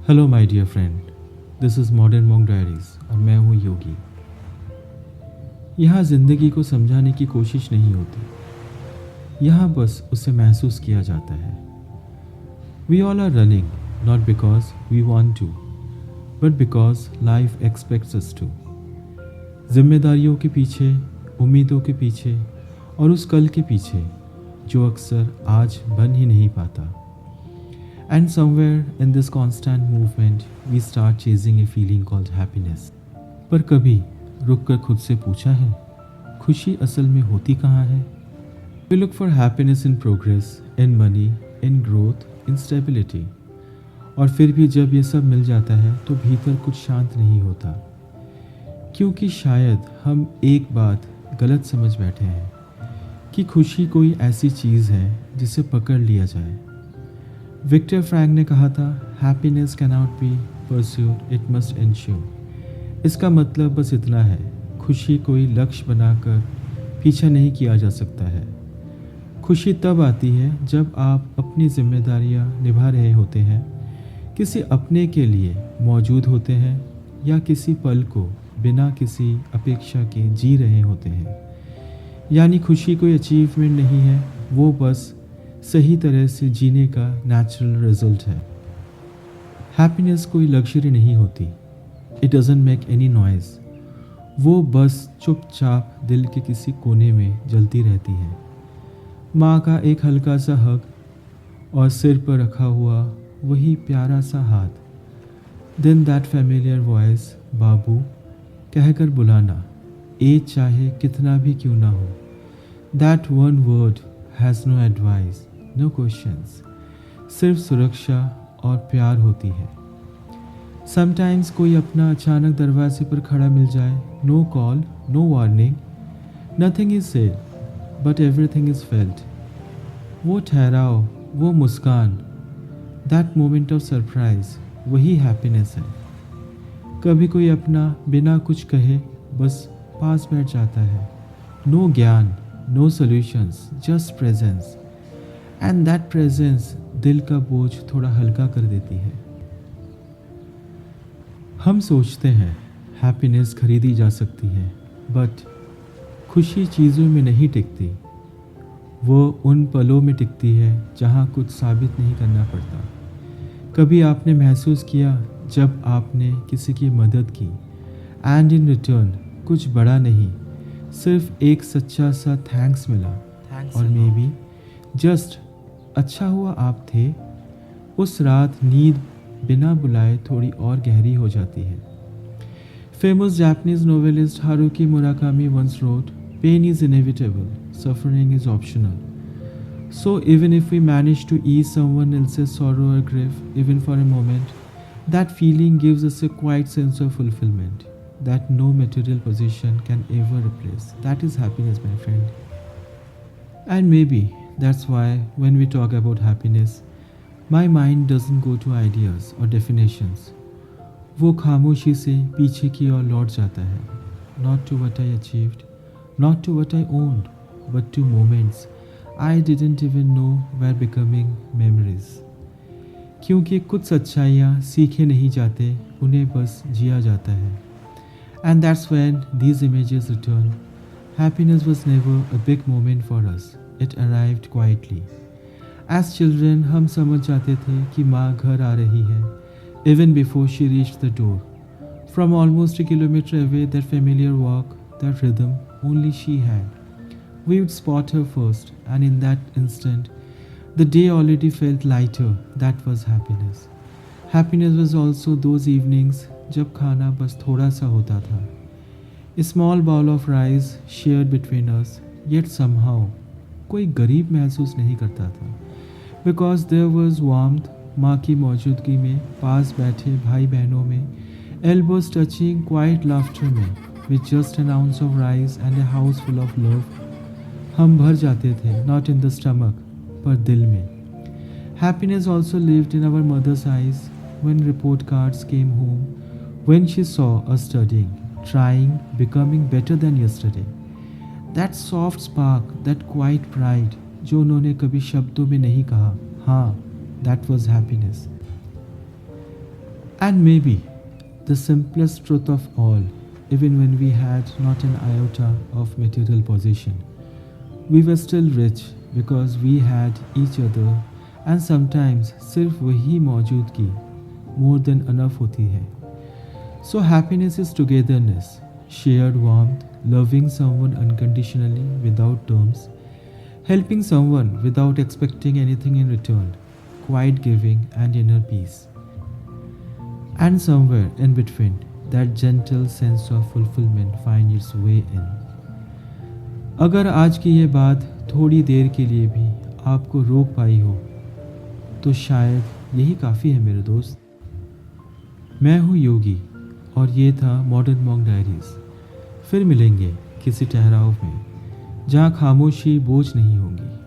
Hello my dear friend, this is Modern Monk Diaries और मैं हूँ योगी। यहाँ ज़िंदगी को समझाने की कोशिश नहीं होती, यहाँ बस उसे महसूस किया जाता है। We all are running not because we want to, but because life expects us to. जिम्मेदारियों के पीछे, उम्मीदों के पीछे और उस कल के पीछे जो अक्सर आज बन ही नहीं पाता। And somewhere in this constant movement, we start chasing a feeling called happiness. पर कभी रुक कर खुद से पूछा है, खुशी असल में होती कहाँ है? We look for happiness in progress, in money, in growth, in stability. और फिर भी जब ये सब मिल जाता है तो भीतर कुछ शांत नहीं होता, क्योंकि शायद हम एक बात गलत समझ बैठे हैं कि खुशी कोई ऐसी चीज़ है जिसे पकड़ लिया जाए। विक्टर फ्रैंक ने कहा था, happiness cannot be pursued, it must ensure. इसका मतलब बस इतना है, खुशी कोई लक्ष्य बनाकर पीछा नहीं किया जा सकता है। खुशी तब आती है जब आप अपनी जिम्मेदारियां निभा रहे होते हैं, किसी अपने के लिए मौजूद होते हैं या किसी पल को बिना किसी अपेक्षा के जी रहे होते हैं। यानी खुशी कोई अचीवमेंट नहीं है, वो बस सही तरह से जीने का नेचुरल रिजल्ट है। हैप्पीनेस कोई लग्जरी नहीं होती, it doesn't make any noise. वो बस चुपचाप दिल के किसी कोने में जलती रहती है। माँ का एक हल्का सा हग और सिर पर रखा हुआ वही प्यारा सा हाथ। देन दैट फैमिलियर वॉइस, बाबू कहकर बुलाना, एज चाहे कितना भी क्यों ना हो। That one word has no advice, no questions, सिर्फ सुरक्षा और प्यार होती है। समटाइम्स कोई अपना अचानक दरवाजे पर खड़ा मिल जाए, no call, no warning, nothing is said, but everything is felt. वो ठहराव, वो मुस्कान, दैट मोमेंट ऑफ सरप्राइज, वही हैप्पीनेस है। कभी कोई अपना बिना कुछ कहे बस पास बैठ जाता है, नो ज्ञान, no solutions, just presence. And that presence दिल का बोझ थोड़ा हल्का कर देती है। हम सोचते हैं हैप्पीनेस खरीदी जा सकती है, बट खुशी चीज़ों में नहीं टिकती। वो उन पलों में टिकती है जहाँ कुछ साबित नहीं करना पड़ता। कभी आपने महसूस किया जब आपने किसी की मदद की एंड इन रिटर्न कुछ बड़ा नहीं, सिर्फ एक सच्चा सा थैंक्स मिला, और मे बी जस्ट अच्छा हुआ आप थे। उस रात नींद बिना बुलाए थोड़ी और गहरी हो जाती है। Famous Japanese novelist Haruki Murakami once wrote, pain is inevitable, suffering is optional. So even if we manage to ease someone else's sorrow or grief, even for a moment, that feeling gives us a quiet sense of fulfillment that no material possession can ever replace. That is happiness, my friend. And maybe that's why when we talk about happiness, my mind doesn't go to ideas or definitions. वो खामोशी से पीछे की ओर लौट जाता है, not to what I achieved, not to what I owned, but to moments I didn't even know were becoming memories. क्योंकि कुछ सच्चाइयाँ सीखे नहीं जाते, उन्हें बस जिया जाता है। And that's when these images return. Happiness was never a big moment for us. It arrived quietly. As children, हम समझ जाते थे कि माँ घर आ रही है, even before she reached the door. From almost a kilometer away, that familiar walk, that rhythm, only she had. We would spot her first, and in that instant, the day already felt lighter. That was happiness. Happiness was also those evenings जब खाना बस थोड़ा सा होता था. A small bowl of rice shared between us, yet somehow कोई गरीब महसूस नहीं करता था. Because there was warmth, माँ की मौजूदगी में, पास बैठे भाई बहनों में, elbows touching, quiet laughter में, with just an ounce of rice and a house full of love. हम भर जाते थे, not in the stomach, पर दिल में. Happiness also lived in our mother's eyes when report cards came home, when she saw us studying, trying, becoming better than yesterday. That soft spark, that quiet pride, जो उन्होंने कभी शब्दों में नहीं कहा, हाँ, that was happiness. And maybe the simplest truth of all, even when we had not an iota of material possession, we were still rich because we had each other, and sometimes सिर्फ वही मौजूदगी more than enough होती है. So happiness is togetherness, shared warmth, loving someone unconditionally without terms, helping someone without expecting anything in return, quiet giving and inner peace. And somewhere in between, that gentle sense of fulfillment finds its way in. अगर आज की ये बात थोड़ी देर के लिए भी आपको रोक पाई हो, तो शायद यही काफ़ी है मेरे दोस्त. मैं हूँ योगी और ये था मॉडर्न मॉन्क डायरीज़. फिर मिलेंगे किसी ठहराव में जहाँ खामोशी बोझ नहीं होगी.